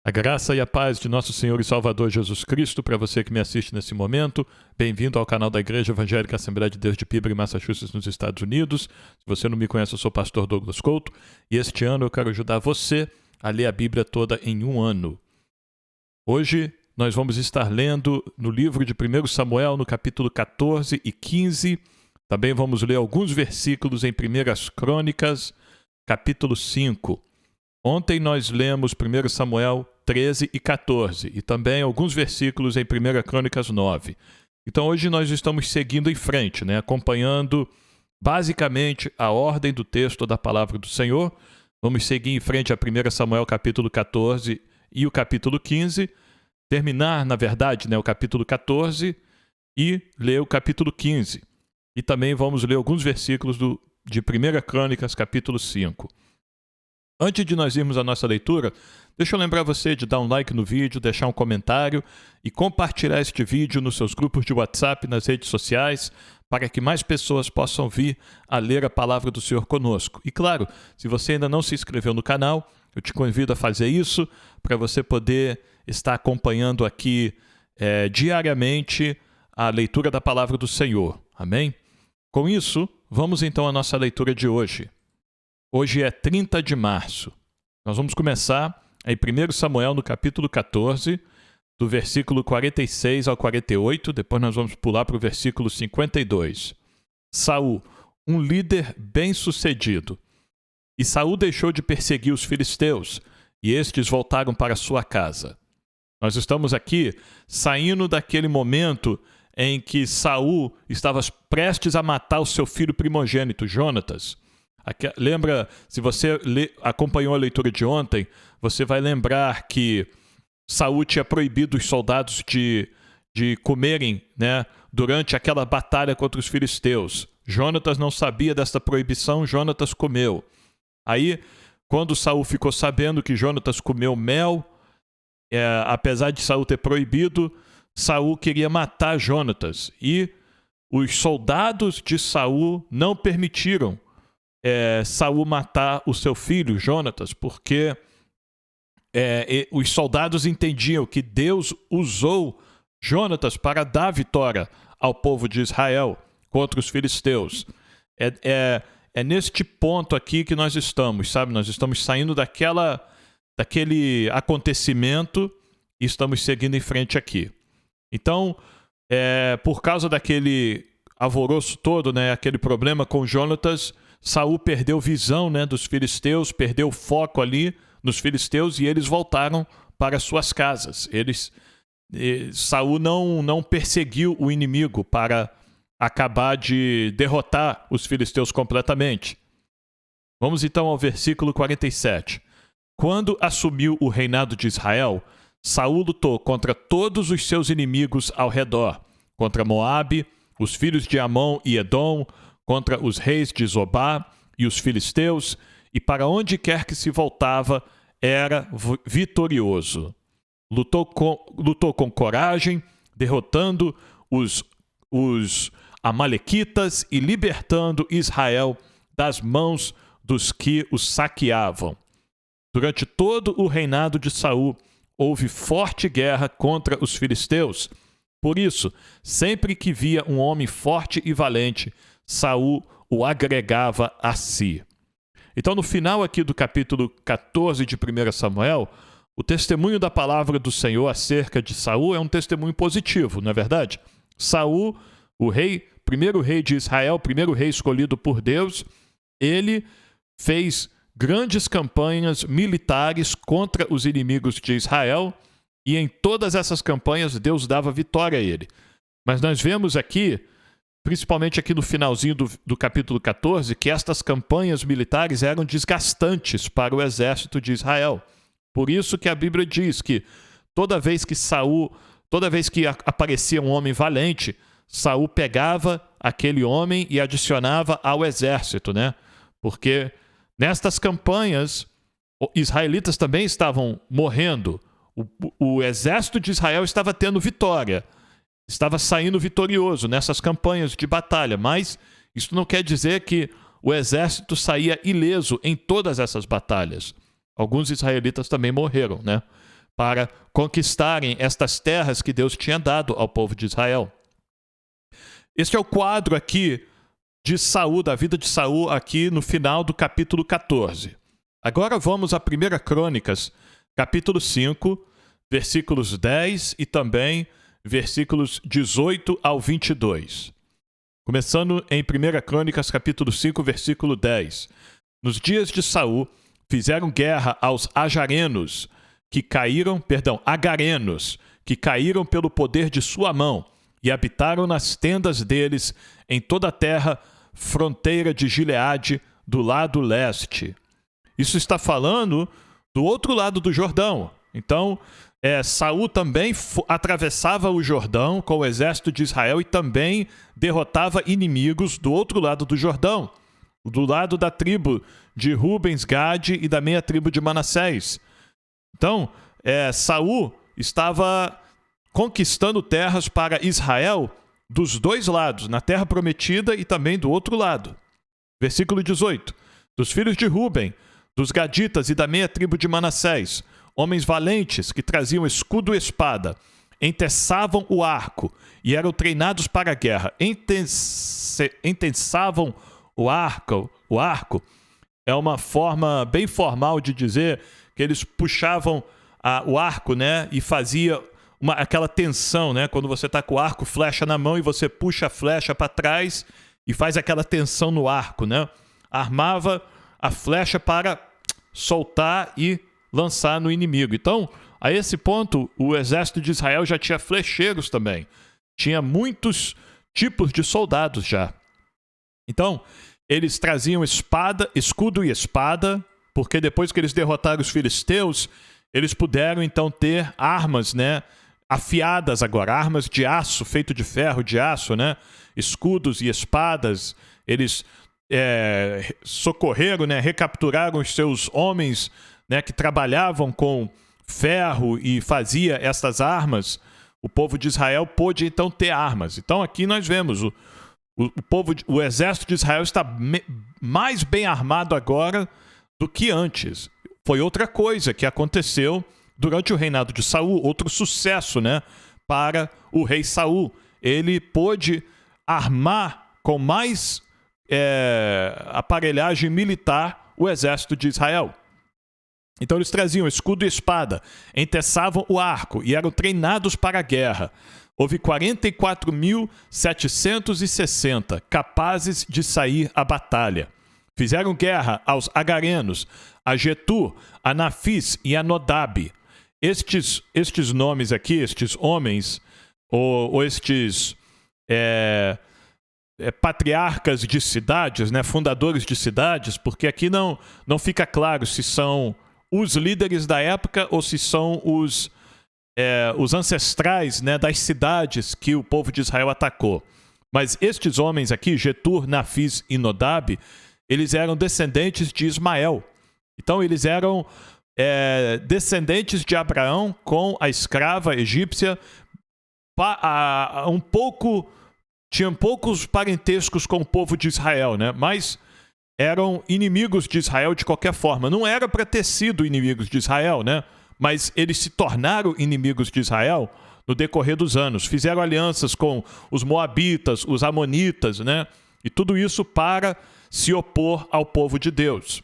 A graça e a paz de nosso Senhor e Salvador Jesus Cristo, para você que me assiste nesse momento, bem-vindo ao canal da Igreja Evangélica Assembleia de Deus de Peabody, Massachusetts, nos Estados Unidos. Se você não me conhece, eu sou o pastor Douglas Couto, e este ano eu quero ajudar você a ler a Bíblia toda em um ano. Hoje nós vamos estar lendo no livro de 1 Samuel, no capítulo 14 e 15. Também vamos ler alguns versículos em 1 Crônicas, capítulo 5. Ontem nós lemos 1 Samuel 13 e 14 e também alguns versículos em 1 Crônicas 9. Então hoje nós estamos seguindo em frente, acompanhando basicamente a ordem do texto da palavra do Senhor. Vamos seguir em frente a 1 Samuel capítulo 14 e o capítulo 15, terminar, na verdade, o capítulo 14 e ler o capítulo 15. E também vamos ler alguns versículos de 1 Crônicas capítulo 5. Antes de nós irmos à nossa leitura, deixa eu lembrar você de dar um like no vídeo, deixar um comentário e compartilhar este vídeo nos seus grupos de WhatsApp, nas redes sociais, para que mais pessoas possam vir a ler a palavra do Senhor conosco. E claro, se você ainda não se inscreveu no canal, eu te convido a fazer isso para você poder estar acompanhando aqui diariamente a leitura da palavra do Senhor. Amém? Com isso, vamos então à nossa leitura de hoje. Hoje é 30 de março. Nós vamos começar em 1 Samuel, no capítulo 14, do versículo 46 ao 48. Depois nós vamos pular para o versículo 52. Saul, um líder bem-sucedido. E Saul deixou de perseguir os filisteus, e estes voltaram para sua casa. Nós estamos aqui saindo daquele momento em que Saul estava prestes a matar o seu filho primogênito, Jonatas. Lembra, se você acompanhou a leitura de ontem, você vai lembrar que Saul tinha proibido os soldados de comerem, durante aquela batalha contra os filisteus. Jonatas não sabia dessa proibição, Jonatas comeu. Aí, quando Saul ficou sabendo que Jonatas comeu mel, apesar de Saul ter proibido, Saul queria matar Jonatas. E os soldados de Saul não permitiram Saul matar o seu filho, Jonatas, porque os soldados entendiam que Deus usou Jonatas para dar vitória ao povo de Israel contra os filisteus. É neste ponto aqui que nós estamos, sabe? Nós estamos saindo daquele acontecimento e estamos seguindo em frente aqui. Então, por causa daquele alvoroço todo, aquele problema com Jonatas, Saul perdeu visão dos filisteus, perdeu foco ali nos filisteus e eles voltaram para suas casas. Saul não perseguiu o inimigo para acabar de derrotar os filisteus completamente. Vamos então ao versículo 47. Quando assumiu o reinado de Israel, Saul lutou contra todos os seus inimigos ao redor, contra Moabe, os filhos de Amon e Edom, contra os reis de Zobá e os filisteus, e para onde quer que se voltava, era vitorioso. Lutou com coragem, derrotando os amalequitas e libertando Israel das mãos dos que os saqueavam. Durante todo o reinado de Saul, houve forte guerra contra os filisteus. Por isso, sempre que via um homem forte e valente, Saul o agregava a si. Então, no final aqui do capítulo 14 de 1 Samuel, o testemunho da palavra do Senhor acerca de Saul é um testemunho positivo, não é verdade? Saul, o primeiro rei de Israel, primeiro rei escolhido por Deus, ele fez grandes campanhas militares contra os inimigos de Israel, e em todas essas campanhas Deus dava vitória a ele. Mas nós vemos aqui, principalmente aqui no finalzinho do capítulo 14, que estas campanhas militares eram desgastantes para o exército de Israel. Por isso que a Bíblia diz que toda vez que aparecia um homem valente, Saul pegava aquele homem e adicionava ao exército, Porque nestas campanhas, israelitas também estavam morrendo. O exército de Israel estava tendo vitória. Estava saindo vitorioso nessas campanhas de batalha, mas isso não quer dizer que o exército saía ileso em todas essas batalhas. Alguns israelitas também morreram, para conquistarem estas terras que Deus tinha dado ao povo de Israel. Este é o quadro aqui de Saul, da vida de Saul, aqui no final do capítulo 14. Agora vamos a 1 Crônicas, capítulo 5, versículos 10 e também versículos 18 ao 22. Começando em 1 Crônicas, capítulo 5, versículo 10. Nos dias de Saul, fizeram guerra aos agarenos, que caíram pelo poder de sua mão, e habitaram nas tendas deles em toda a terra, fronteira de Gileade, do lado leste. Isso está falando do outro lado do Jordão. Então, Saul também atravessava o Jordão com o exército de Israel e também derrotava inimigos do outro lado do Jordão, do lado da tribo de Rubens, Gade e da meia tribo de Manassés. Então, Saul estava conquistando terras para Israel dos dois lados, na terra prometida e também do outro lado. Versículo 18. Dos filhos de Ruben, dos gaditas e da meia tribo de Manassés, homens valentes que traziam escudo e espada, enteçavam o arco e eram treinados para a guerra. Enteçavam o arco é uma forma bem formal de dizer que eles puxavam o arco, né, e fazia aquela tensão, né, quando você está com o arco, flecha na mão e você puxa a flecha para trás e faz aquela tensão no arco, né? Armava a flecha para soltar e lançar no inimigo. Então, a esse ponto, o exército de Israel já tinha flecheiros também. Tinha muitos tipos de soldados já. Então, eles traziam escudo e espada, porque depois que eles derrotaram os filisteus, eles puderam então ter armas, né, afiadas agora, armas de aço, feito de ferro, de aço, né, escudos e espadas. Eles socorreram, né, recapturaram os seus homens, né, que trabalhavam com ferro e fazia essas armas. O povo de Israel pôde então ter armas. Então aqui nós vemos o exército de Israel está mais bem armado agora do que antes. Foi outra coisa que aconteceu durante o reinado de Saul, outro sucesso, né, para o rei Saul. Ele pôde armar com mais aparelhagem militar o exército de Israel. Então eles traziam escudo e espada, enteçavam o arco e eram treinados para a guerra. Houve 44.760 capazes de sair à batalha. Fizeram guerra aos agarenos, a Getur, a Nafis e a Nodab. Estes nomes aqui, estes homens, ou estes patriarcas de cidades, né, fundadores de cidades, porque aqui não fica claro se são os líderes da época ou se são os ancestrais, né, das cidades que o povo de Israel atacou. Mas estes homens aqui, Getur, Nafis e Nodab, eles eram descendentes de Ismael. Então eles eram descendentes de Abraão com a escrava egípcia, tinham poucos parentescos com o povo de Israel, né? Mas eram inimigos de Israel de qualquer forma. Não era para ter sido inimigos de Israel, né? Mas eles se tornaram inimigos de Israel no decorrer dos anos. Fizeram alianças com os moabitas, os amonitas, né? E tudo isso para se opor ao povo de Deus.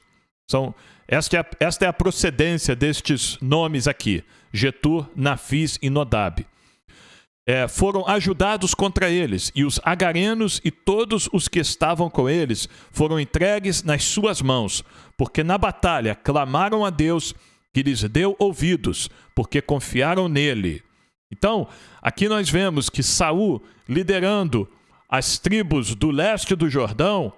Esta é a procedência destes nomes aqui, Getur, Nafis e Nodab. Foram ajudados contra eles, e os agarenos e todos os que estavam com eles foram entregues nas suas mãos, porque na batalha clamaram a Deus, que lhes deu ouvidos, porque confiaram nele. Então, aqui nós vemos que Saul, liderando as tribos do leste do Jordão,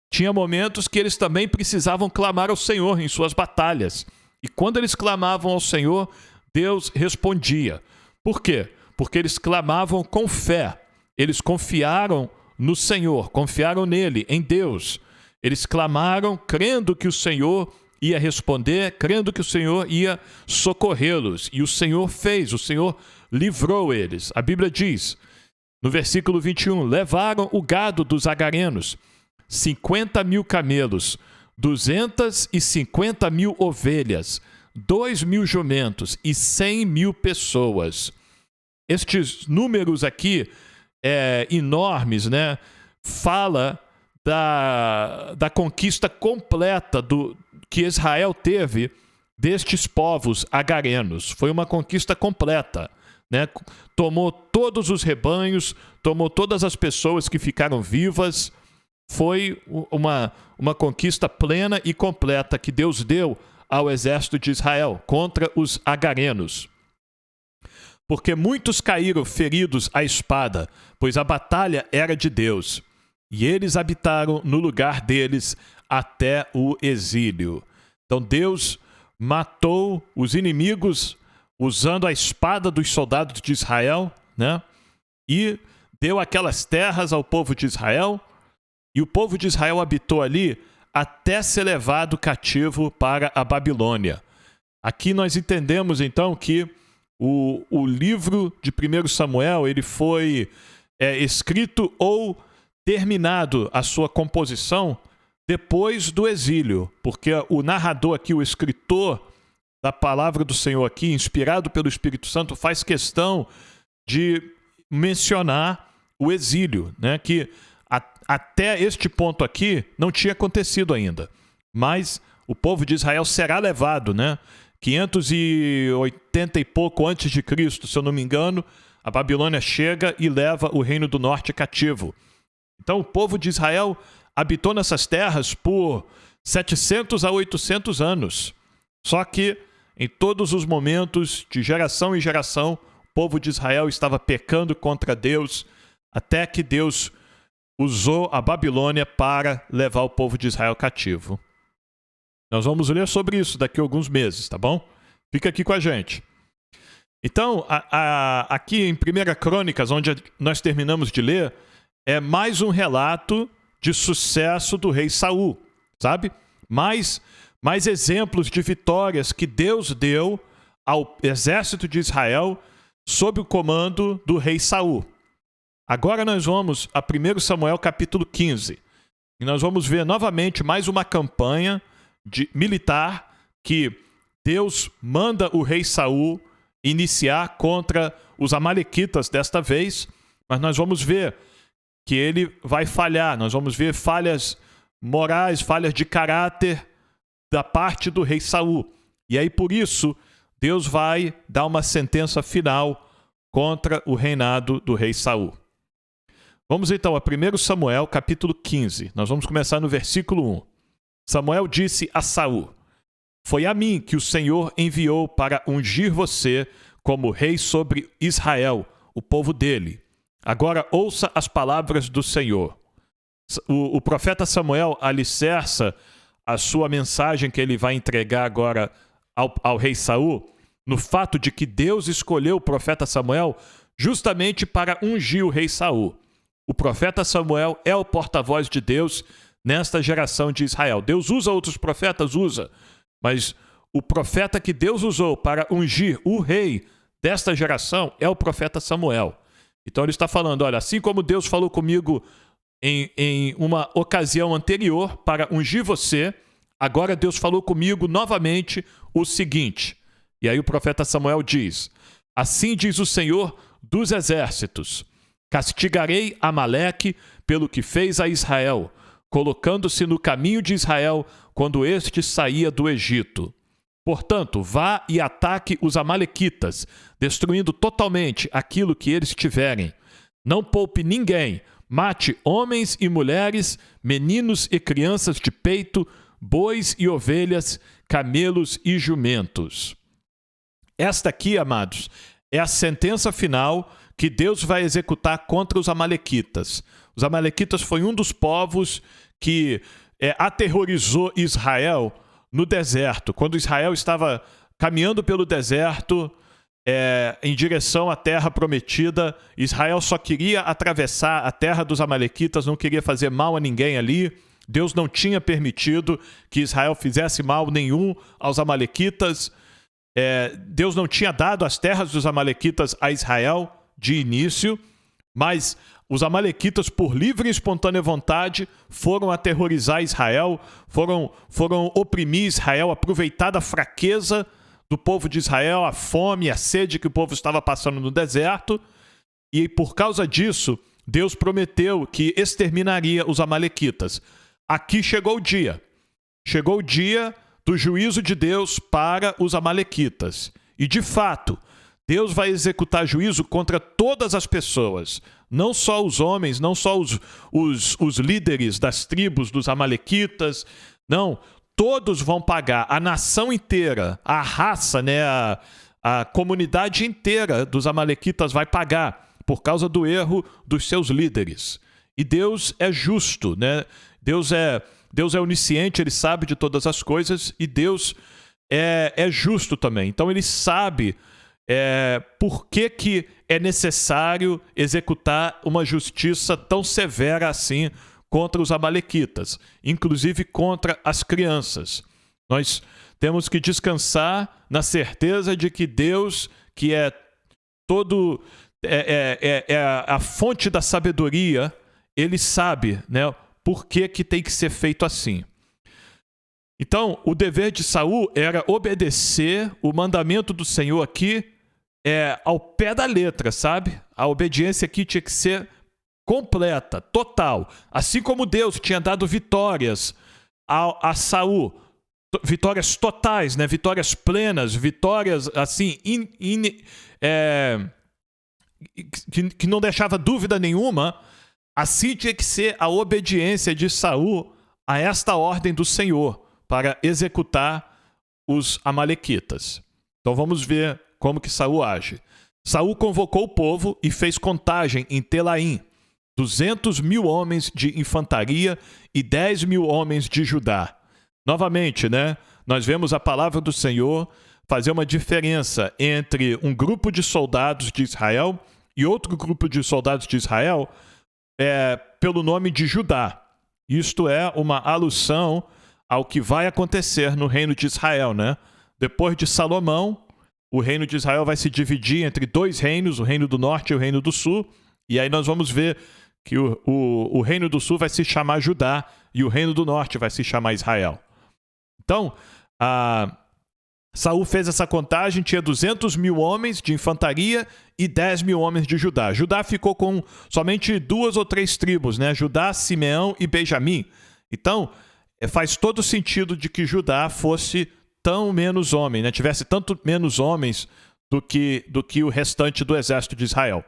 tinha momentos que eles também precisavam clamar ao Senhor em suas batalhas. E quando eles clamavam ao Senhor, Deus respondia. Por quê? Porque eles clamavam com fé. Eles confiaram no Senhor, confiaram nele, em Deus. Eles clamaram crendo que o Senhor ia responder, crendo que o Senhor ia socorrê-los. E o Senhor fez, o Senhor livrou eles. A Bíblia diz, no versículo 21, levaram o gado dos agarenos, 50.000 camelos, 250.000 ovelhas, 2.000 jumentos e 100.000 pessoas. Estes números aqui, enormes, né? Fala da conquista completa que Israel teve destes povos agarenos. Foi uma conquista completa, né? Tomou todos os rebanhos, tomou todas as pessoas que ficaram vivas. Foi uma conquista plena e completa que Deus deu ao exército de Israel contra os agarenos. Porque muitos caíram feridos à espada, pois a batalha era de Deus, e eles habitaram no lugar deles até o exílio. Então Deus matou os inimigos usando a espada dos soldados de Israel, né? E deu aquelas terras ao povo de Israel, e o povo de Israel habitou ali até ser levado cativo para a Babilônia. Aqui nós entendemos então que o livro de 1 Samuel ele foi escrito ou terminado a sua composição depois do exílio, porque o narrador aqui, o escritor da palavra do Senhor aqui, inspirado pelo Espírito Santo, faz questão de mencionar o exílio, né? Que até este ponto aqui não tinha acontecido ainda, mas o povo de Israel será levado, né? 580 e pouco antes de Cristo, se eu não me engano, a Babilônia chega e leva o reino do norte cativo. Então o povo de Israel habitou nessas terras por 700 a 800 anos. Só que em todos os momentos, de geração em geração, o povo de Israel estava pecando contra Deus, até que Deus usou a Babilônia para levar o povo de Israel cativo. Nós vamos ler sobre isso daqui a alguns meses, tá bom? Fica aqui com a gente. Então, aqui em 1 Crônicas, onde nós terminamos de ler, é mais um relato de sucesso do rei Saul, sabe? Mais exemplos de vitórias que Deus deu ao exército de Israel sob o comando do rei Saul. Agora nós vamos a 1 Samuel capítulo 15. E nós vamos ver novamente mais uma campanha militar que Deus manda o rei Saul iniciar contra os amalequitas desta vez, mas nós vamos ver que ele vai falhar, nós vamos ver falhas morais, falhas de caráter da parte do rei Saul. E aí por isso Deus vai dar uma sentença final contra o reinado do rei Saul. Vamos então a 1 Samuel capítulo 15, nós vamos começar no versículo 1. Samuel disse a Saul: foi a mim que o Senhor enviou para ungir você como rei sobre Israel, o povo dele. Agora ouça as palavras do Senhor. O profeta Samuel alicerça a sua mensagem que ele vai entregar agora ao rei Saul no fato de que Deus escolheu o profeta Samuel justamente para ungir o rei Saul. O profeta Samuel é o porta-voz de Deus nesta geração de Israel. Deus usa outros profetas? Usa. Mas o profeta que Deus usou para ungir o rei desta geração é o profeta Samuel. Então ele está falando, olha, assim como Deus falou comigo em uma ocasião anterior para ungir você, agora Deus falou comigo novamente o seguinte. E aí o profeta Samuel diz: assim diz o Senhor dos exércitos, castigarei Amaleque pelo que fez a Israel, colocando-se no caminho de Israel quando este saía do Egito. Portanto, vá e ataque os amalequitas, destruindo totalmente aquilo que eles tiverem. Não poupe ninguém, mate homens e mulheres, meninos e crianças de peito, bois e ovelhas, camelos e jumentos. Esta aqui, amados, é a sentença final que Deus vai executar contra os amalequitas. Os amalequitas foi um dos povos que aterrorizou Israel no deserto. Quando Israel estava caminhando pelo deserto em direção à terra prometida, Israel só queria atravessar a terra dos amalequitas, não queria fazer mal a ninguém ali. Deus não tinha permitido que Israel fizesse mal nenhum aos amalequitas. Deus não tinha dado as terras dos amalequitas a Israel de início, mas os amalequitas, por livre e espontânea vontade, foram aterrorizar Israel, foram oprimir Israel, aproveitar da fraqueza do povo de Israel, a fome, a sede que o povo estava passando no deserto. E por causa disso, Deus prometeu que exterminaria os amalequitas. Aqui chegou o dia. Chegou o dia do juízo de Deus para os amalequitas. E de fato, Deus vai executar juízo contra todas as pessoas. Não só os homens, não só os líderes das tribos dos amalequitas. Não, todos vão pagar. A nação inteira, a raça, né, a comunidade inteira dos amalequitas vai pagar por causa do erro dos seus líderes. E Deus é justo, né? Deus é onisciente, Ele sabe de todas as coisas, e Deus é justo também. Então Ele sabe por que é necessário executar uma justiça tão severa assim contra os amalequitas, inclusive contra as crianças. Nós temos que descansar na certeza de que Deus, que é a fonte da sabedoria, Ele sabe, né, por que tem que ser feito assim. Então, o dever de Saul era obedecer o mandamento do Senhor aqui ao pé da letra, sabe? A obediência aqui tinha que ser completa, total. Assim como Deus tinha dado vitórias a Saul, vitórias totais, né? Vitórias plenas, vitórias assim, que não deixava dúvida nenhuma. Assim tinha que ser a obediência de Saul a esta ordem do Senhor para executar os amalequitas. Então vamos ver como que Saul age. Saul convocou o povo e fez contagem em Telaim, 200.000 homens de infantaria e 10.000 homens de Judá. Novamente, né? Nós vemos a palavra do Senhor fazer uma diferença entre um grupo de soldados de Israel e outro grupo de soldados de Israel pelo nome de Judá. Isto é uma alusão ao que vai acontecer no reino de Israel, né? Depois de Salomão, o reino de Israel vai se dividir entre dois reinos, o reino do norte e o reino do sul, e aí nós vamos ver que o reino do sul vai se chamar Judá e o reino do norte vai se chamar Israel. Então, Saul fez essa contagem, tinha 200.000 homens de infantaria e 10.000 homens de Judá. Judá ficou com somente 2 ou 3 tribos, né? Judá, Simeão e Benjamim. Então, faz todo sentido de que Judá fosse tão menos homem, né? Tivesse tanto menos homens do que o restante do exército de Israel.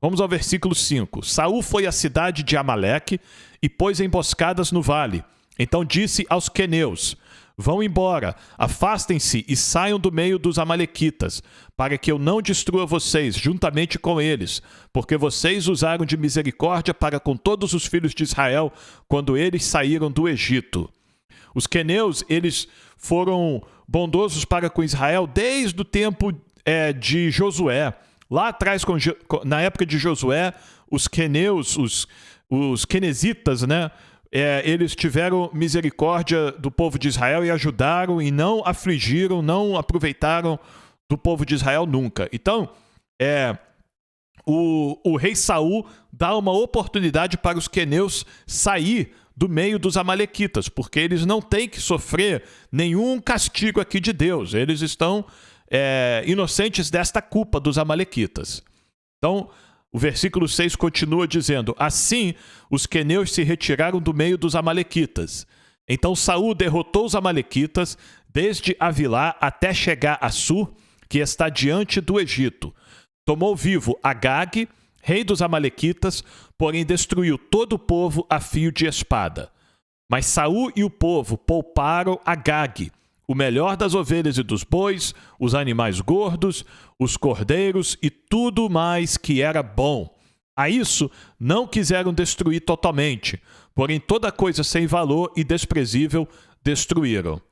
Vamos ao versículo 5. Saul foi à cidade de Amaleque e pôs emboscadas no vale. Então disse aos queneus: vão embora, afastem-se e saiam do meio dos amalequitas, para que eu não destrua vocês juntamente com eles, porque vocês usaram de misericórdia para com todos os filhos de Israel quando eles saíram do Egito. Os queneus, eles foram bondosos para com Israel desde o tempo de Josué. Lá atrás, na época de Josué, os queneus, os quenesitas, né? Eles tiveram misericórdia do povo de Israel e ajudaram e não afligiram, não aproveitaram do povo de Israel nunca. Então, o rei Saul dá uma oportunidade para os queneus sair do meio dos amalequitas, porque eles não têm que sofrer nenhum castigo aqui de Deus. Eles estão inocentes desta culpa dos amalequitas. Então, o versículo 6 continua dizendo: assim os queneus se retiraram do meio dos amalequitas. Então Saul derrotou os amalequitas desde Avilá até chegar a Sur, que está diante do Egito. Tomou vivo Agag, rei dos amalequitas, porém destruiu todo o povo a fio de espada. Mas Saul e o povo pouparam Agag, o melhor das ovelhas e dos bois, os animais gordos, os cordeiros e tudo mais que era bom. A isso não quiseram destruir totalmente, porém toda coisa sem valor e desprezível destruíram.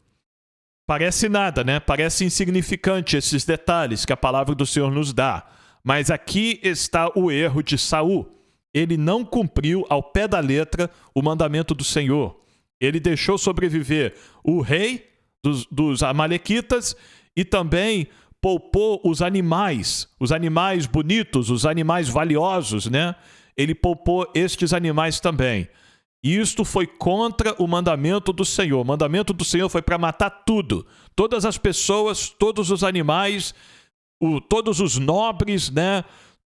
Parece nada, né? Parece insignificante esses detalhes que a palavra do Senhor nos dá. Mas aqui está o erro de Saul. Ele não cumpriu ao pé da letra o mandamento do Senhor. Ele deixou sobreviver o rei dos amalequitas e também poupou os animais bonitos, os animais valiosos, né? Ele poupou estes animais também. E isto foi contra o mandamento do Senhor. O mandamento do Senhor foi para matar tudo, todas as pessoas, todos os animais, todos os nobres, né?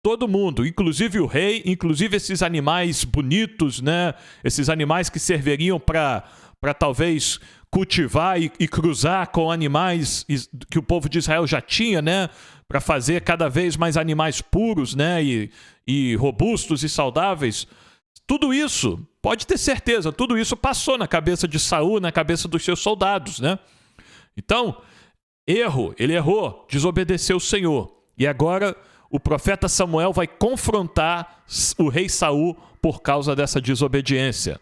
Todo mundo, inclusive o rei, inclusive esses animais bonitos, né? Esses animais que serviriam para talvez cultivar e cruzar com animais que o povo de Israel já tinha, né? Para fazer cada vez mais animais puros, né? E robustos e saudáveis. Tudo isso, pode ter certeza, tudo isso passou na cabeça de Saul, na cabeça dos seus soldados, né? Então, ele errou, desobedeceu o Senhor. E agora o profeta Samuel vai confrontar o rei Saul por causa dessa desobediência.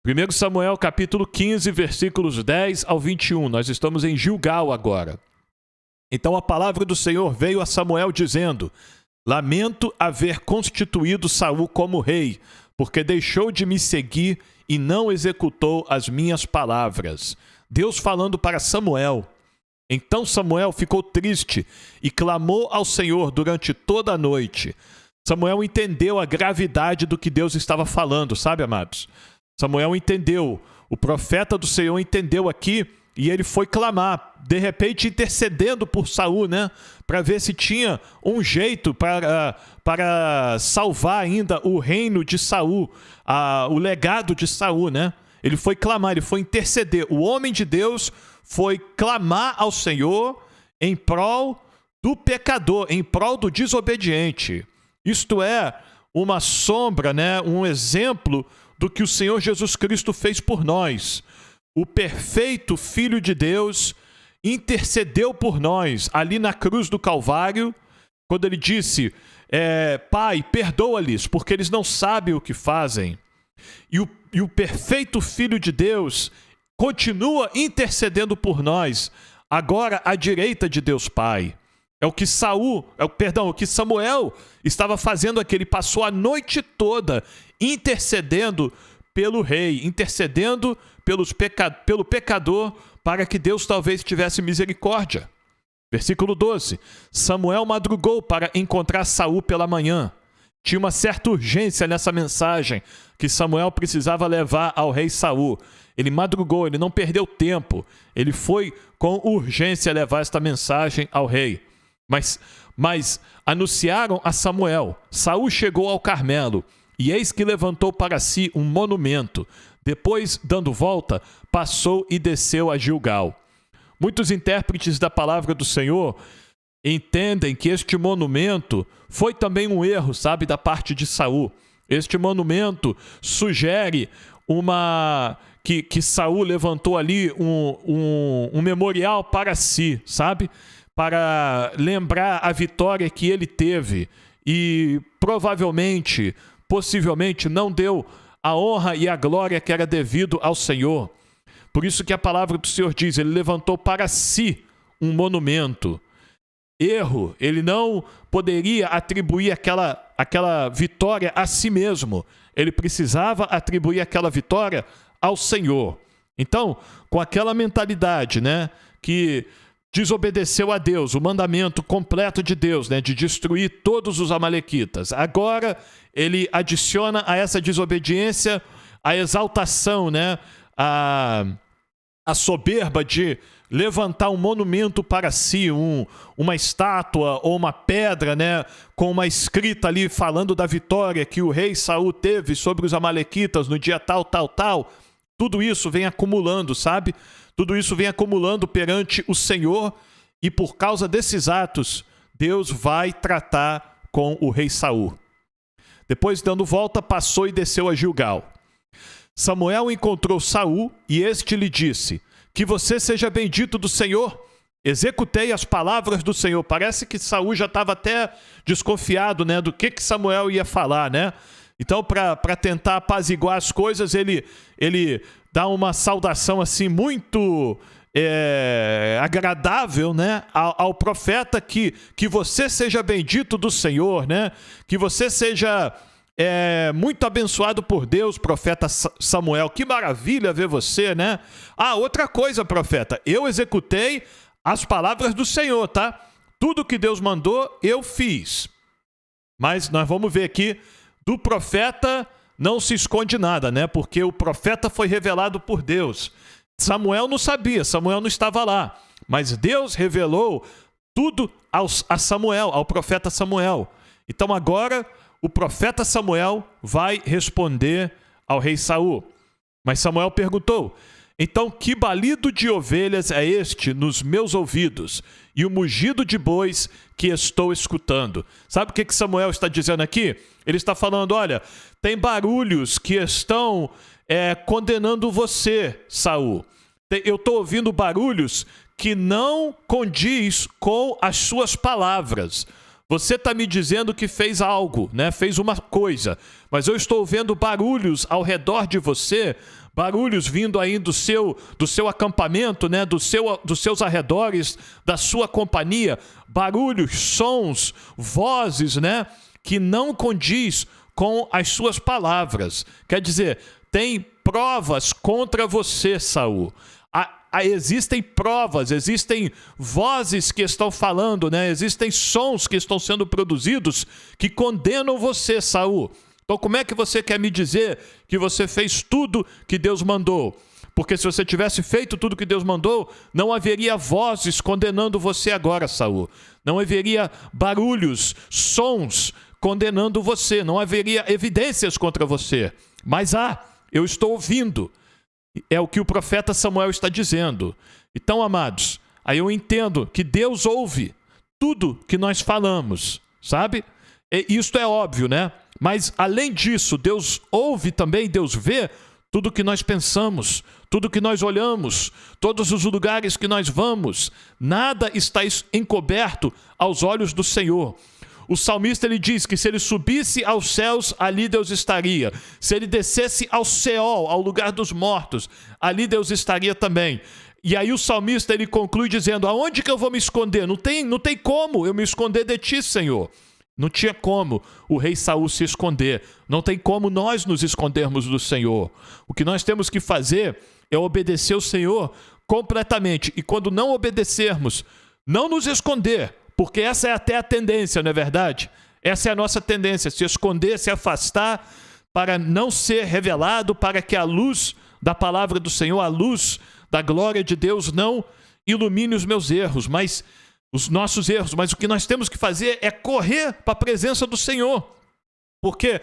1 Samuel capítulo 15, versículos 10 ao 21. Nós estamos em Gilgal agora. Então a palavra do Senhor veio a Samuel dizendo: lamento haver constituído Saul como rei, porque deixou de me seguir e não executou as minhas palavras. Deus falando para Samuel. Então Samuel ficou triste e clamou ao Senhor durante toda a noite. Samuel entendeu a gravidade do que Deus estava falando, sabe, amados? Samuel entendeu, o profeta do Senhor entendeu aqui e ele foi clamar, de repente intercedendo por Saul, né? Para ver se tinha um jeito para salvar ainda o reino de Saul, o legado de Saul, né? Ele foi clamar, ele foi interceder. O homem de Deus foi clamar ao Senhor em prol do pecador, em prol do desobediente. Isto é uma sombra, né? Um exemplo do que o Senhor Jesus Cristo fez por nós. O perfeito Filho de Deus intercedeu por nós ali na cruz do Calvário, quando ele disse, Pai, perdoa-lhes, porque eles não sabem o que fazem. E o perfeito Filho de Deus continua intercedendo por nós, agora à direita de Deus Pai. É o que o que Samuel estava fazendo aqui. Ele passou a noite toda intercedendo pelo rei, intercedendo pelo pecador, para que Deus talvez tivesse misericórdia. Versículo 12. Samuel madrugou para encontrar Saul pela manhã. Tinha uma certa urgência nessa mensagem que Samuel precisava levar ao rei Saul. Ele madrugou, ele não perdeu tempo. Ele foi com urgência levar esta mensagem ao rei. Mas anunciaram a Samuel. Saul chegou ao Carmelo, e eis que levantou para si um monumento. Depois, dando volta, passou e desceu a Gilgal. Muitos intérpretes da palavra do Senhor entendem que este monumento foi também um erro, sabe, da parte de Saul. Este monumento sugere que Saul levantou ali um memorial para si, sabe? Para lembrar a vitória que ele teve e possivelmente não deu a honra e a glória que era devido ao Senhor. Por isso que a palavra do Senhor diz, ele levantou para si um monumento. Erro, ele não poderia atribuir aquela vitória a si mesmo. Ele precisava atribuir aquela vitória ao Senhor. Então, com aquela mentalidade, né, que desobedeceu a Deus, o mandamento completo de Deus, né, de destruir todos os amalequitas. Agora, ele adiciona a essa desobediência a exaltação, né, a soberba de levantar um monumento para si, uma estátua ou uma pedra, né, com uma escrita ali falando da vitória que o rei Saul teve sobre os amalequitas no dia tal, tal, tal. Tudo isso vem acumulando, sabe? Tudo isso vem acumulando perante o Senhor e por causa desses atos, Deus vai tratar com o rei Saul. Depois, dando volta, passou e desceu a Gilgal. Samuel encontrou Saul e este lhe disse, que você seja bendito do Senhor. Executei as palavras do Senhor. Parece que Saul já estava até desconfiado, né, do que Samuel ia falar, né? Então, para tentar apaziguar as coisas, ele dá uma saudação assim muito agradável, né, ao profeta, que você seja bendito do Senhor, né? Que você seja muito abençoado por Deus, profeta Samuel. Que maravilha ver você, né? Ah, outra coisa, profeta, eu executei as palavras do Senhor, tá? Tudo que Deus mandou, eu fiz. Mas nós vamos ver aqui, do profeta não se esconde nada, né? Porque o profeta foi revelado por Deus. Samuel não sabia, Samuel não estava lá, mas Deus revelou tudo a Samuel, ao profeta Samuel. Então agora o profeta Samuel vai responder ao rei Saul. Mas Samuel perguntou: então que balido de ovelhas é este nos meus ouvidos e o mugido de bois que estou escutando? Sabe o que Samuel está dizendo aqui? Ele está falando: olha, tem barulhos que estão condenando você, Saul. Eu estou ouvindo barulhos que não condiz com as suas palavras. Você está me dizendo que fez algo, né? Fez uma coisa, mas eu estou vendo barulhos ao redor de você, barulhos vindo aí do seu acampamento, né? Dos seus arredores, da sua companhia, barulhos, sons, vozes, né? Que não condiz com as suas palavras. Quer dizer, tem provas contra você, Saul. Existem provas, existem vozes que estão falando, né? Existem sons que estão sendo produzidos que condenam você, Saul. Então como é que você quer me dizer que você fez tudo que Deus mandou? Porque se você tivesse feito tudo que Deus mandou, não haveria vozes condenando você agora, Saul. Não haveria barulhos, sons condenando você. Não haveria evidências contra você. Mas eu estou ouvindo. É o que o profeta Samuel está dizendo. Então, amados, aí eu entendo que Deus ouve tudo que nós falamos, sabe? Isto é óbvio, né? Mas, além disso, Deus ouve também, Deus vê tudo que nós pensamos, tudo que nós olhamos, todos os lugares que nós vamos. Nada está encoberto aos olhos do Senhor. O salmista, ele diz que se ele subisse aos céus, ali Deus estaria. Se ele descesse ao Seol, ao lugar dos mortos, ali Deus estaria também. E aí o salmista, ele conclui dizendo: aonde que eu vou me esconder? Não tem como eu me esconder de ti, Senhor. Não tinha como o rei Saul se esconder. Não tem como nós nos escondermos do Senhor. O que nós temos que fazer é obedecer o Senhor completamente. E quando não obedecermos, não nos esconder. Porque essa é até a tendência, não é verdade? Essa é a nossa tendência, se esconder, se afastar, para não ser revelado, para que a luz da palavra do Senhor, a luz da glória de Deus não ilumine os meus erros, mas os nossos erros. Mas o que nós temos que fazer é correr para a presença do Senhor. Porque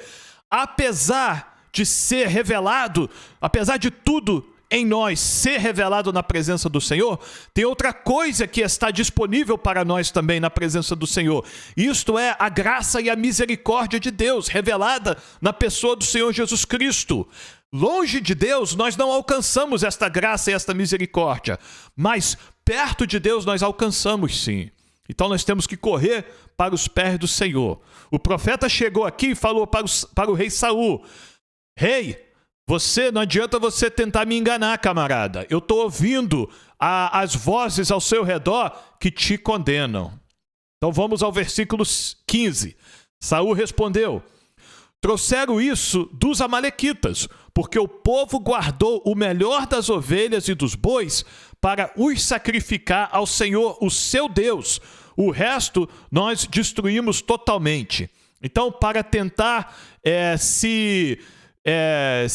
apesar de ser revelado, apesar de tudo em nós ser revelado na presença do Senhor, tem outra coisa que está disponível para nós também na presença do Senhor. Isto é a graça e a misericórdia de Deus, revelada na pessoa do Senhor Jesus Cristo. Longe de Deus, nós não alcançamos esta graça e esta misericórdia, mas perto de Deus nós alcançamos sim. Então nós temos que correr para os pés do Senhor. O profeta chegou aqui e falou para o rei Saul: rei, não adianta você tentar me enganar, camarada. Eu estou ouvindo as vozes ao seu redor que te condenam. Então vamos ao versículo 15. Saul respondeu: trouxeram isso dos amalequitas, porque o povo guardou o melhor das ovelhas e dos bois para os sacrificar ao Senhor, o seu Deus. O resto nós destruímos totalmente. Então, para tentar se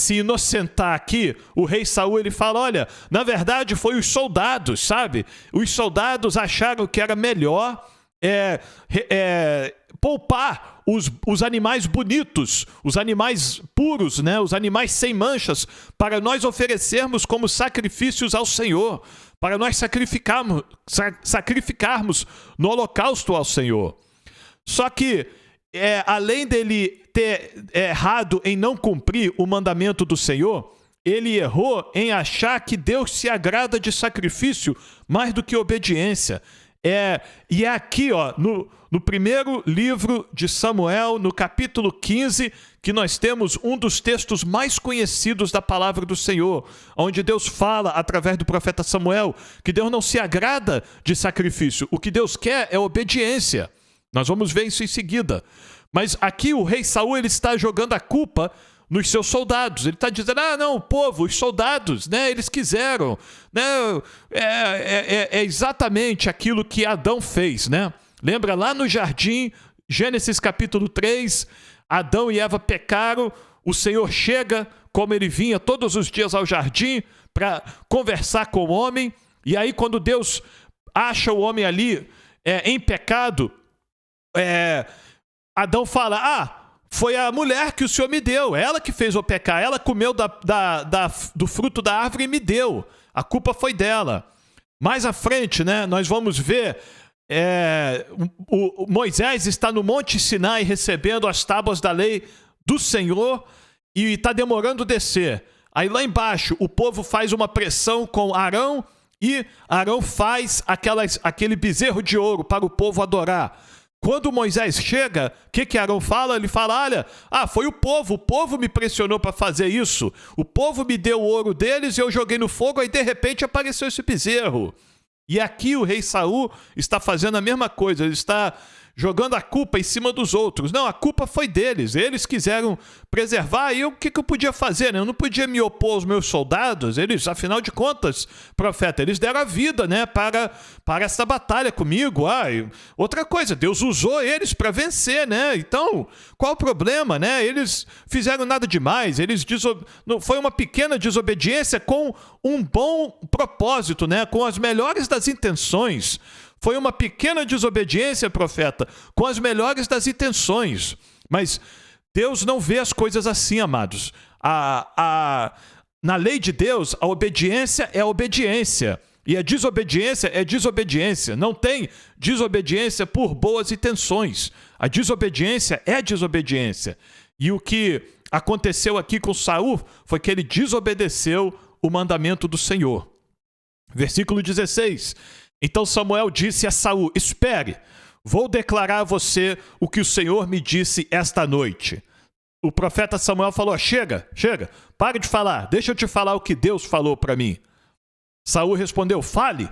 inocentar aqui, o rei Saul, ele fala: olha, na verdade foi os soldados, sabe? Os soldados acharam que era melhor poupar os animais bonitos, os animais puros, né? Os animais sem manchas, para nós oferecermos como sacrifícios ao Senhor, para nós sacrificarmos no holocausto ao Senhor. Só que, além dele ter errado em não cumprir o mandamento do Senhor, ele errou em achar que Deus se agrada de sacrifício mais do que obediência. E é aqui, ó, no primeiro livro de Samuel, no capítulo 15, que nós temos um dos textos mais conhecidos da palavra do Senhor, onde Deus fala, através do profeta Samuel, que Deus não se agrada de sacrifício. O que Deus quer é obediência. Nós vamos ver isso em seguida. Mas aqui o rei Saul, ele está jogando a culpa nos seus soldados. Ele está dizendo: não, o povo, os soldados, né, eles quiseram, né, é exatamente aquilo que Adão fez, né? Lembra lá no jardim, Gênesis capítulo 3, Adão e Eva pecaram, o Senhor chega, como ele vinha todos os dias ao jardim, para conversar com o homem, e aí quando Deus acha o homem ali em pecado, Adão fala, foi a mulher que o Senhor me deu, ela que fez eu pecar, ela comeu do fruto da árvore e me deu, a culpa foi dela. Mais à frente, né, nós vamos ver, Moisés está no Monte Sinai recebendo as tábuas da lei do Senhor e está demorando descer. Aí lá embaixo o povo faz uma pressão com Arão e Arão faz aquele bezerro de ouro para o povo adorar. Quando Moisés chega, o que Arão fala? Ele fala, olha, foi o povo me pressionou para fazer isso, o povo me deu o ouro deles e eu joguei no fogo, aí de repente apareceu esse bezerro. E aqui o rei Saul está fazendo a mesma coisa, ele está jogando a culpa em cima dos outros. Não, a culpa foi deles, eles quiseram preservar, e o que eu podia fazer? Né? Eu não podia me opor aos meus soldados, eles, afinal de contas, profeta, eles deram a vida, né, para essa batalha comigo. Outra coisa, Deus usou eles para vencer, né? Então, qual o problema? Né? Eles fizeram nada demais, foi uma pequena desobediência com um bom propósito, né? Com as melhores das intenções. Foi uma pequena desobediência, profeta, com as melhores das intenções. Mas Deus não vê as coisas assim, amados. Na lei de Deus, a obediência é obediência. E a desobediência é desobediência. Não tem desobediência por boas intenções. A desobediência é desobediência. E o que aconteceu aqui com Saul foi que ele desobedeceu o mandamento do Senhor. Versículo 16. Então Samuel disse a Saul, espere, vou declarar a você o que o Senhor me disse esta noite. O profeta Samuel falou, chega, pare de falar, deixa eu te falar o que Deus falou para mim. Saul respondeu, fale.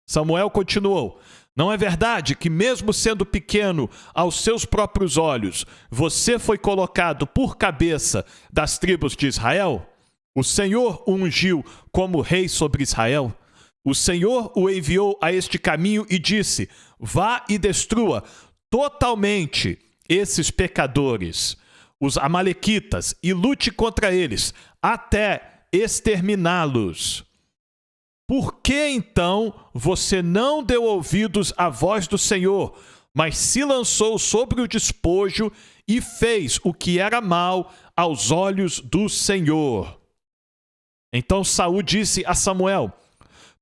Samuel continuou, não é verdade que mesmo sendo pequeno aos seus próprios olhos, você foi colocado por cabeça das tribos de Israel? O Senhor o ungiu como rei sobre Israel? O Senhor o enviou a este caminho e disse, vá e destrua totalmente esses pecadores, os amalequitas, e lute contra eles, até exterminá-los. Por que então você não deu ouvidos à voz do Senhor, mas se lançou sobre o despojo e fez o que era mal aos olhos do Senhor? Então Saul disse a Samuel,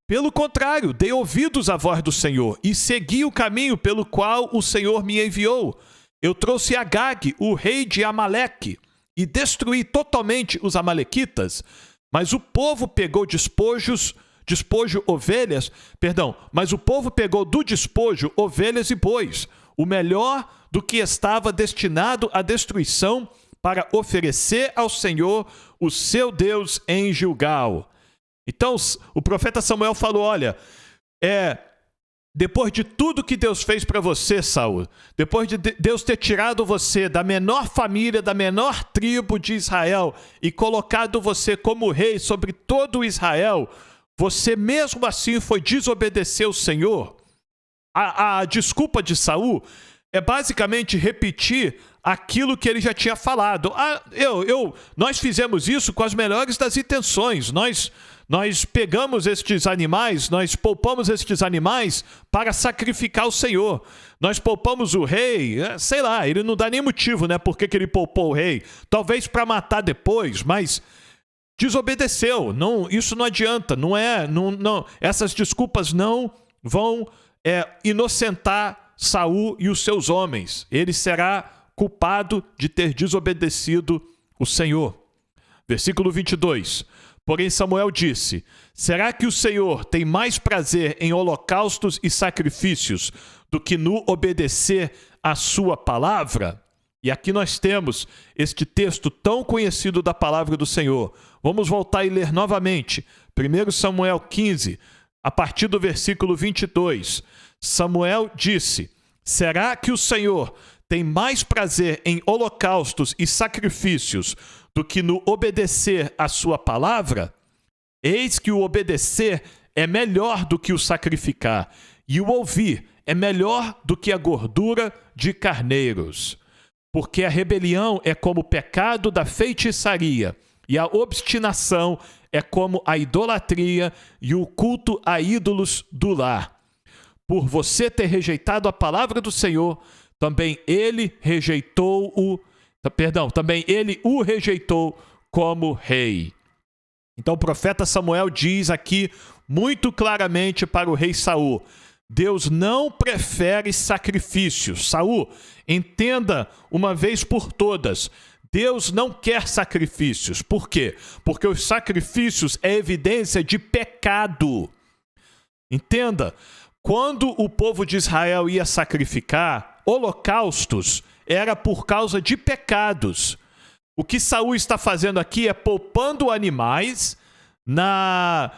pelo contrário, dei ouvidos à voz do Senhor e segui o caminho pelo qual o Senhor me enviou. Eu trouxe Agag, o rei de Amaleque, e destruí totalmente os amalequitas, mas o povo pegou mas o povo pegou do despojo ovelhas e bois, o melhor do que estava destinado à destruição, para oferecer ao Senhor, o seu Deus, em Gilgal. Então, o profeta Samuel falou, olha, depois de tudo que Deus fez para você, Saul, depois de Deus ter tirado você da menor família, da menor tribo de Israel e colocado você como rei sobre todo Israel, você mesmo assim foi desobedecer o Senhor. A desculpa de Saul é basicamente repetir aquilo que ele já tinha falado. Nós fizemos isso com as melhores das intenções. Nós pegamos estes animais, nós poupamos estes animais para sacrificar o Senhor. Nós poupamos o rei, sei lá, ele não dá nem motivo, né? Por que ele poupou o rei? Talvez para matar depois, mas desobedeceu. Não, isso não adianta. Não, essas desculpas não vão inocentar Saul e os seus homens. Ele será culpado de ter desobedecido o Senhor. Versículo 22. Porém Samuel disse, será que o Senhor tem mais prazer em holocaustos e sacrifícios do que no obedecer à sua palavra? E aqui nós temos este texto tão conhecido da palavra do Senhor. Vamos voltar e ler novamente. 1 Samuel 15, a partir do versículo 22. Samuel disse, será que o Senhor tem mais prazer em holocaustos e sacrifícios do que no obedecer à sua palavra? Eis que o obedecer é melhor do que o sacrificar, e o ouvir é melhor do que a gordura de carneiros. porque a rebelião é como o pecado da feitiçaria, e a obstinação é como a idolatria e o culto a ídolos do lar. Por você ter rejeitado a palavra do Senhor, também ele o rejeitou como rei. Então o profeta Samuel diz aqui muito claramente para o rei Saul: Deus não prefere sacrifícios. Saul, entenda uma vez por todas, Deus não quer sacrifícios. Por quê? Porque os sacrifícios é evidência de pecado. Entenda, quando o povo de Israel ia sacrificar, holocaustos era por causa de pecados. O que Saul está fazendo aqui é poupando animais na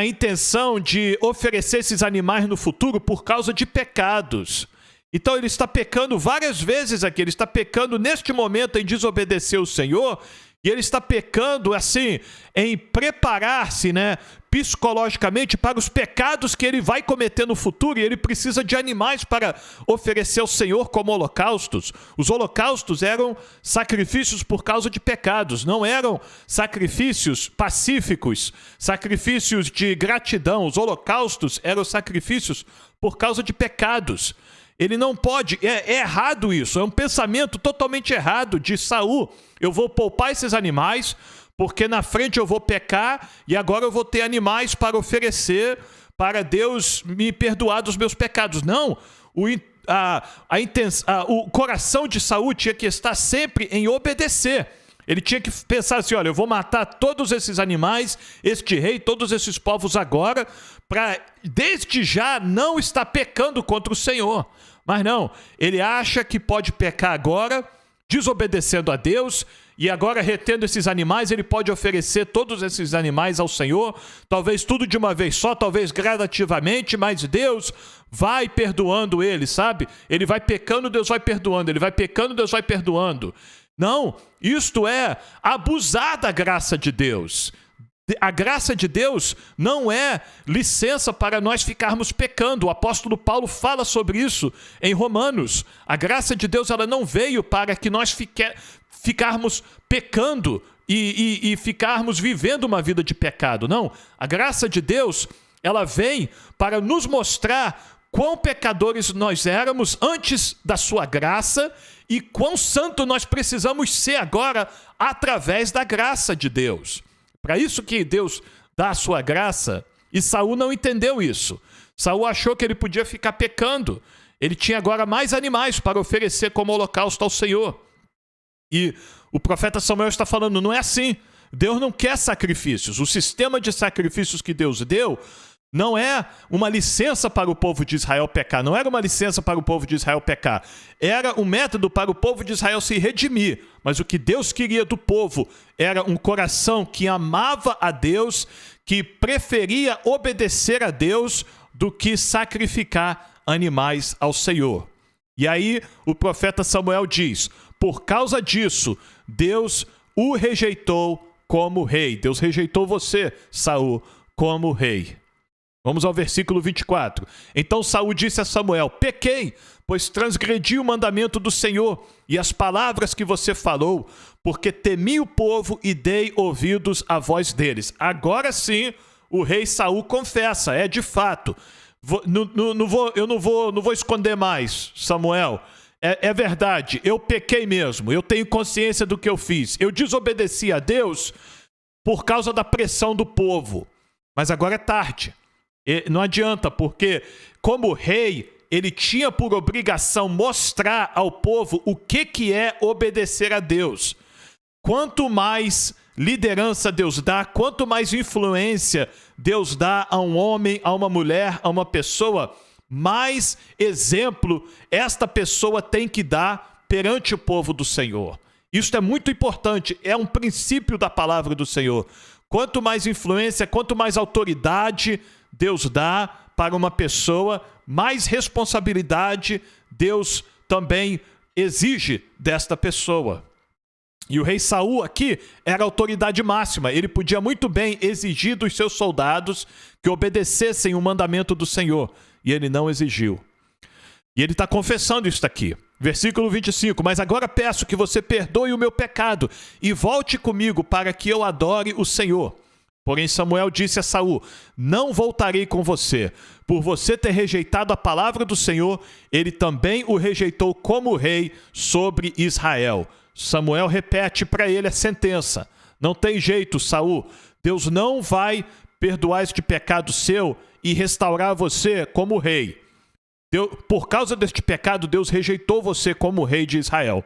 intenção de oferecer esses animais no futuro por causa de pecados. Então ele está pecando várias vezes aqui, ele está pecando neste momento em desobedecer o Senhor, e ele está pecando assim em preparar-se, psicologicamente para os pecados que ele vai cometer no futuro, e ele precisa de animais para oferecer ao Senhor como holocaustos. Os holocaustos eram sacrifícios por causa de pecados, não eram sacrifícios pacíficos, sacrifícios de gratidão. Os holocaustos eram sacrifícios por causa de pecados. Ele não pode, é errado isso, é um pensamento totalmente errado de Saul. Eu vou poupar esses animais, porque na frente eu vou pecar e agora eu vou ter animais para oferecer para Deus me perdoar dos meus pecados. Não, o coração de Saul tinha que estar sempre em obedecer. Ele tinha que pensar assim: olha, eu vou matar todos esses animais, este rei, todos esses povos agora, para desde já não estar pecando contra o Senhor. Mas não, ele acha que pode pecar agora, desobedecendo a Deus, e agora retendo esses animais, ele pode oferecer todos esses animais ao Senhor, talvez tudo de uma vez só, talvez gradativamente, mas Deus vai perdoando ele, sabe? Ele vai pecando, Deus vai perdoando, ele vai pecando, Deus vai perdoando. Não, isto é abusar da graça de Deus. A graça de Deus não é licença para nós ficarmos pecando. O apóstolo Paulo fala sobre isso em Romanos. A graça de Deus, ela não veio para que nós ficarmos pecando e ficarmos vivendo uma vida de pecado. Não, a graça de Deus, ela vem para nos mostrar quão pecadores nós éramos antes da sua graça e quão santo nós precisamos ser agora através da graça de Deus. Para isso que Deus dá a sua graça, e Saul não entendeu isso. Saul achou que ele podia ficar pecando. Ele tinha agora mais animais para oferecer como holocausto ao Senhor. E o profeta Samuel está falando: não é assim. Deus não quer sacrifícios. O sistema de sacrifícios que Deus deu não é uma licença para o povo de Israel pecar. Não era uma licença para o povo de Israel pecar. Era um método para o povo de Israel se redimir. Mas o que Deus queria do povo era um coração que amava a Deus, que preferia obedecer a Deus do que sacrificar animais ao Senhor. E aí o profeta Samuel diz: por causa disso, Deus o rejeitou como rei. Deus rejeitou você, Saul, como rei. Vamos ao versículo 24. Então Saul disse a Samuel: pequei, pois transgredi o mandamento do Senhor e as palavras que você falou, porque temi o povo e dei ouvidos à voz deles. Agora sim, o rei Saul confessa, é de fato. Eu não vou esconder mais, Samuel. É verdade, eu pequei mesmo, eu tenho consciência do que eu fiz. Eu desobedeci a Deus por causa da pressão do povo. Mas agora é tarde. Não adianta, porque como rei, ele tinha por obrigação mostrar ao povo o que é obedecer a Deus. Quanto mais liderança Deus dá, quanto mais influência Deus dá a um homem, a uma mulher, a uma pessoa, mais exemplo esta pessoa tem que dar perante o povo do Senhor. Isso é muito importante, é um princípio da palavra do Senhor. Quanto mais influência, quanto mais autoridade Deus dá para uma pessoa, mais responsabilidade Deus também exige desta pessoa. E o rei Saul aqui era a autoridade máxima. Ele podia muito bem exigir dos seus soldados que obedecessem o mandamento do Senhor. E ele não exigiu. E ele está confessando isso aqui. Versículo 25, mas agora peço que você perdoe o meu pecado e volte comigo para que eu adore o Senhor. Porém Samuel disse a Saul, não voltarei com você. Por você ter rejeitado a palavra do Senhor, ele também o rejeitou como rei sobre Israel. Samuel repete para ele a sentença. Não tem jeito, Saul. Deus não vai perdoar este pecado seu e restaurar você como rei. Por causa deste pecado, Deus rejeitou você como rei de Israel.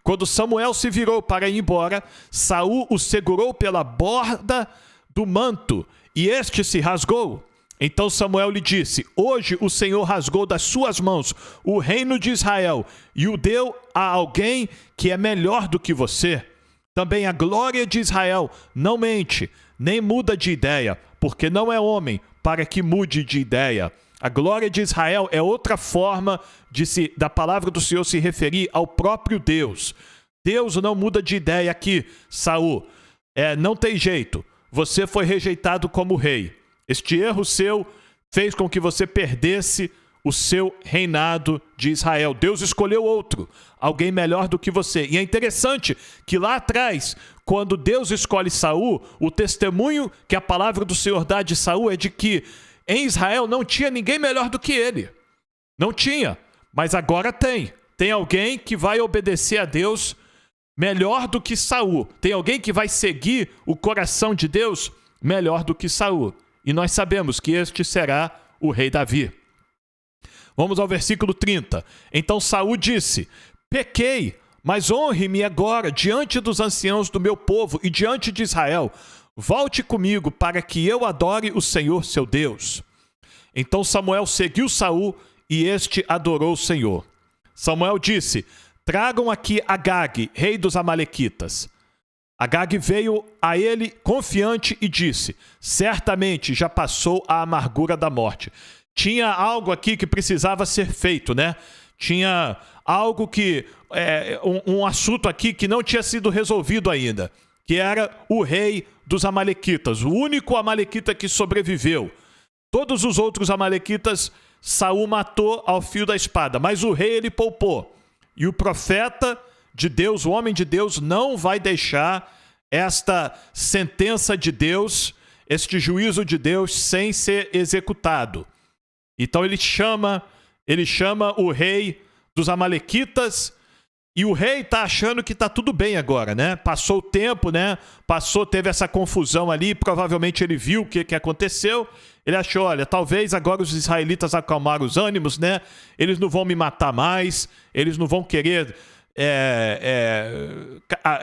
Quando Samuel se virou para ir embora, Saul o segurou pela borda do manto e este se rasgou. Então Samuel lhe disse, hoje o Senhor rasgou das suas mãos o reino de Israel e o deu a alguém que é melhor do que você. Também a glória de Israel não mente, nem muda de ideia, porque não é homem para que mude de ideia. A glória de Israel é outra forma da palavra do Senhor se referir ao próprio Deus. Deus não muda de ideia aqui, Saul. Não tem jeito. Você foi rejeitado como rei. Este erro seu fez com que você perdesse o seu reinado de Israel. Deus escolheu outro, alguém melhor do que você. E é interessante que lá atrás, quando Deus escolhe Saul, o testemunho que a palavra do Senhor dá de Saul é de que em Israel não tinha ninguém melhor do que ele. Não tinha, mas agora tem. Tem alguém que vai obedecer a Deus melhor do que Saul. Tem alguém que vai seguir o coração de Deus melhor do que Saul. E nós sabemos que este será o rei Davi. Vamos ao versículo 30. Então Saul disse, pequei, mas honre-me agora diante dos anciãos do meu povo e diante de Israel. Volte comigo para que eu adore o Senhor seu Deus. Então Samuel seguiu Saul e este adorou o Senhor. Samuel disse, tragam aqui Agag, rei dos Amalequitas. Agag veio a ele confiante e disse, certamente já passou a amargura da morte. Tinha algo aqui que precisava ser feito, né? Tinha algo que, um assunto aqui que não tinha sido resolvido ainda, que era o rei dos Amalequitas, o único Amalequita que sobreviveu. Todos os outros Amalequitas Saul matou ao fio da espada, mas o rei ele poupou. E o profeta de Deus, o homem de Deus, não vai deixar esta sentença de Deus, este juízo de Deus sem ser executado. Então ele chama o rei dos Amalequitas e o rei está achando que está tudo bem agora, né? Passou o tempo, né? Teve essa confusão ali, provavelmente ele viu o que aconteceu. Ele achou, olha, talvez agora os israelitas acalmaram os ânimos, né? Eles não vão me matar mais, eles não vão querer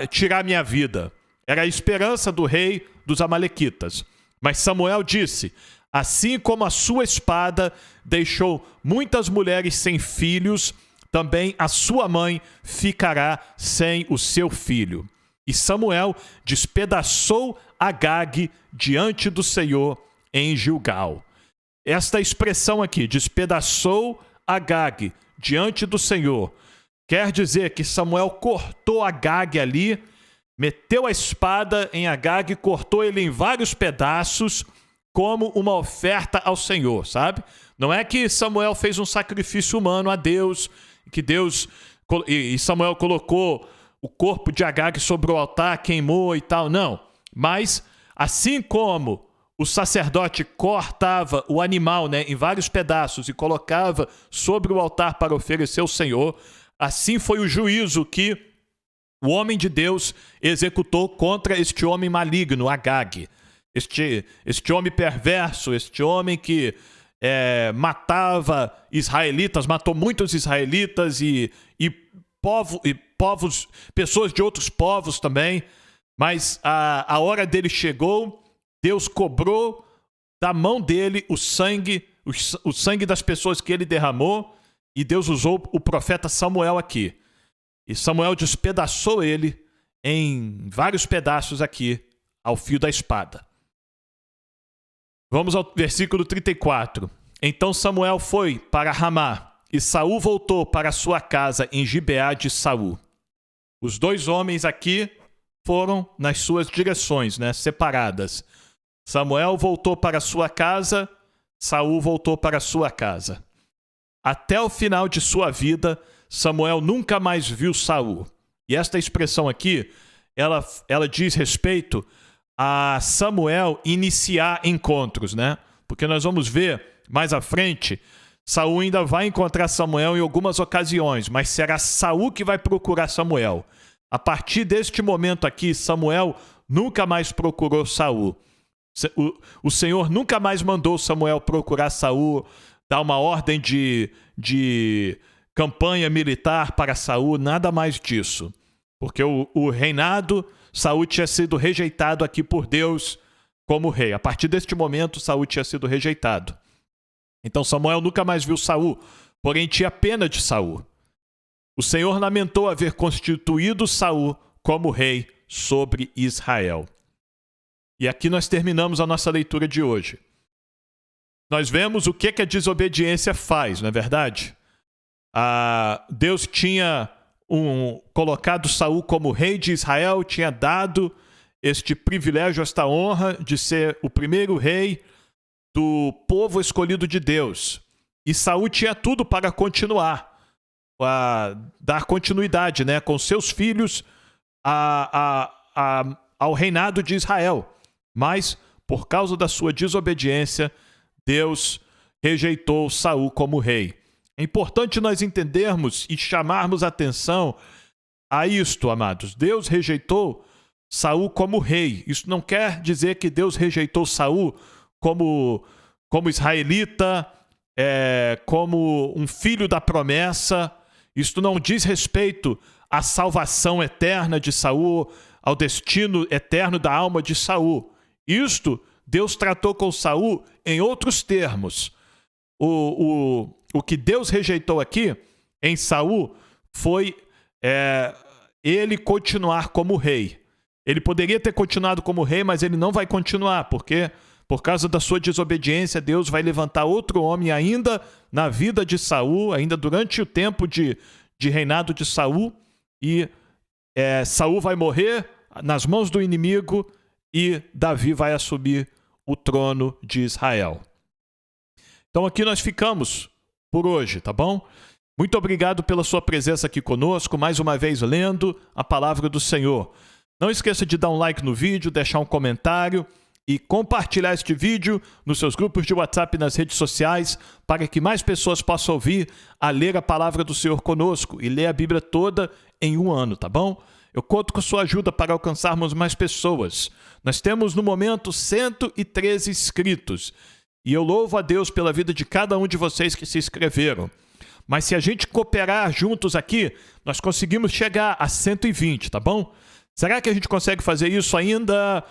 tirar minha vida. Era a esperança do rei dos Amalequitas. Mas Samuel disse, assim como a sua espada deixou muitas mulheres sem filhos, também a sua mãe ficará sem o seu filho. E Samuel despedaçou Agag diante do Senhor em Gilgal. Esta expressão aqui, despedaçou Agag diante do Senhor, quer dizer que Samuel cortou Agag ali, meteu a espada em Agag, cortou ele em vários pedaços, como uma oferta ao Senhor, sabe? Não é que Samuel fez um sacrifício humano a Deus, e Samuel colocou o corpo de Agag sobre o altar, queimou e tal, não. Mas, assim como o sacerdote cortava o animal, né, em vários pedaços e colocava sobre o altar para oferecer ao Senhor, assim foi o juízo que o homem de Deus executou contra este homem maligno, Agag. Este homem perverso, este homem que matava israelitas, matou muitos israelitas e povos, pessoas de outros povos também. Mas a hora dele chegou, Deus cobrou da mão dele o sangue das pessoas que ele derramou, e Deus usou o profeta Samuel aqui. E Samuel despedaçou ele em vários pedaços aqui, ao fio da espada. Vamos ao versículo 34. Então Samuel foi para Ramá, e Saul voltou para sua casa em Gibeá de Saul. Os dois homens aqui foram nas suas direções, né, separadas. Samuel voltou para sua casa, Saul voltou para sua casa. Até o final de sua vida, Samuel nunca mais viu Saul. E esta expressão aqui, ela diz respeito a Samuel iniciar encontros, né? Porque nós vamos ver mais à frente, Saul ainda vai encontrar Samuel em algumas ocasiões, mas será Saul que vai procurar Samuel. A partir deste momento aqui, Samuel nunca mais procurou Saul. O Senhor nunca mais mandou Samuel procurar Saul, dar uma ordem de campanha militar para Saul, nada mais disso. Porque o reinado, Saul tinha sido rejeitado aqui por Deus como rei. A partir deste momento, Saul tinha sido rejeitado. Então Samuel nunca mais viu Saul, porém tinha pena de Saul. O Senhor lamentou haver constituído Saul como rei sobre Israel. E aqui nós terminamos a nossa leitura de hoje. Nós vemos o que a desobediência faz, não é verdade? Deus tinha colocado Saul como rei de Israel, tinha dado este privilégio, esta honra de ser o primeiro rei do povo escolhido de Deus. E Saul tinha tudo para continuar, dar continuidade, né, com seus filhos ao reinado de Israel. Mas, por causa da sua desobediência, Deus rejeitou Saul como rei. É importante nós entendermos e chamarmos atenção a isto, amados. Deus rejeitou Saul como rei. Isso não quer dizer que Deus rejeitou Saul como israelita, como um filho da promessa. Isto não diz respeito à salvação eterna de Saul, ao destino eterno da alma de Saul. Isto Deus tratou com Saul em outros termos. O que Deus rejeitou aqui em Saul foi ele continuar como rei. Ele poderia ter continuado como rei, mas ele não vai continuar, porque por causa da sua desobediência, Deus vai levantar outro homem ainda na vida de Saul, ainda durante o tempo de reinado de Saul, e Saul vai morrer nas mãos do inimigo e Davi vai assumir o trono de Israel. Então aqui nós ficamos por hoje, tá bom? Muito obrigado pela sua presença aqui conosco, mais uma vez lendo a palavra do Senhor. Não esqueça de dar um like no vídeo, deixar um comentário e compartilhar este vídeo nos seus grupos de WhatsApp e nas redes sociais para que mais pessoas possam ouvir a ler a palavra do Senhor conosco e ler a Bíblia toda em um ano, tá bom? Eu conto com a sua ajuda para alcançarmos mais pessoas. Nós temos no momento 113 inscritos e eu louvo a Deus pela vida de cada um de vocês que se inscreveram. Mas se a gente cooperar juntos aqui, nós conseguimos chegar a 120, tá bom? Será que a gente consegue fazer isso ainda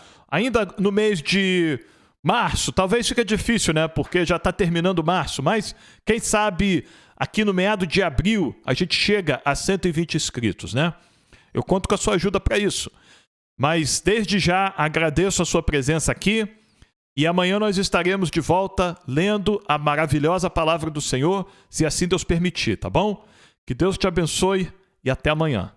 no mês de março? Talvez fique difícil, né? Porque já está terminando março, mas quem sabe aqui no meado de abril a gente chega a 120 inscritos, né? Eu conto com a sua ajuda para isso. Mas desde já agradeço a sua presença aqui e amanhã nós estaremos de volta lendo a maravilhosa palavra do Senhor, se assim Deus permitir, tá bom? Que Deus te abençoe e até amanhã.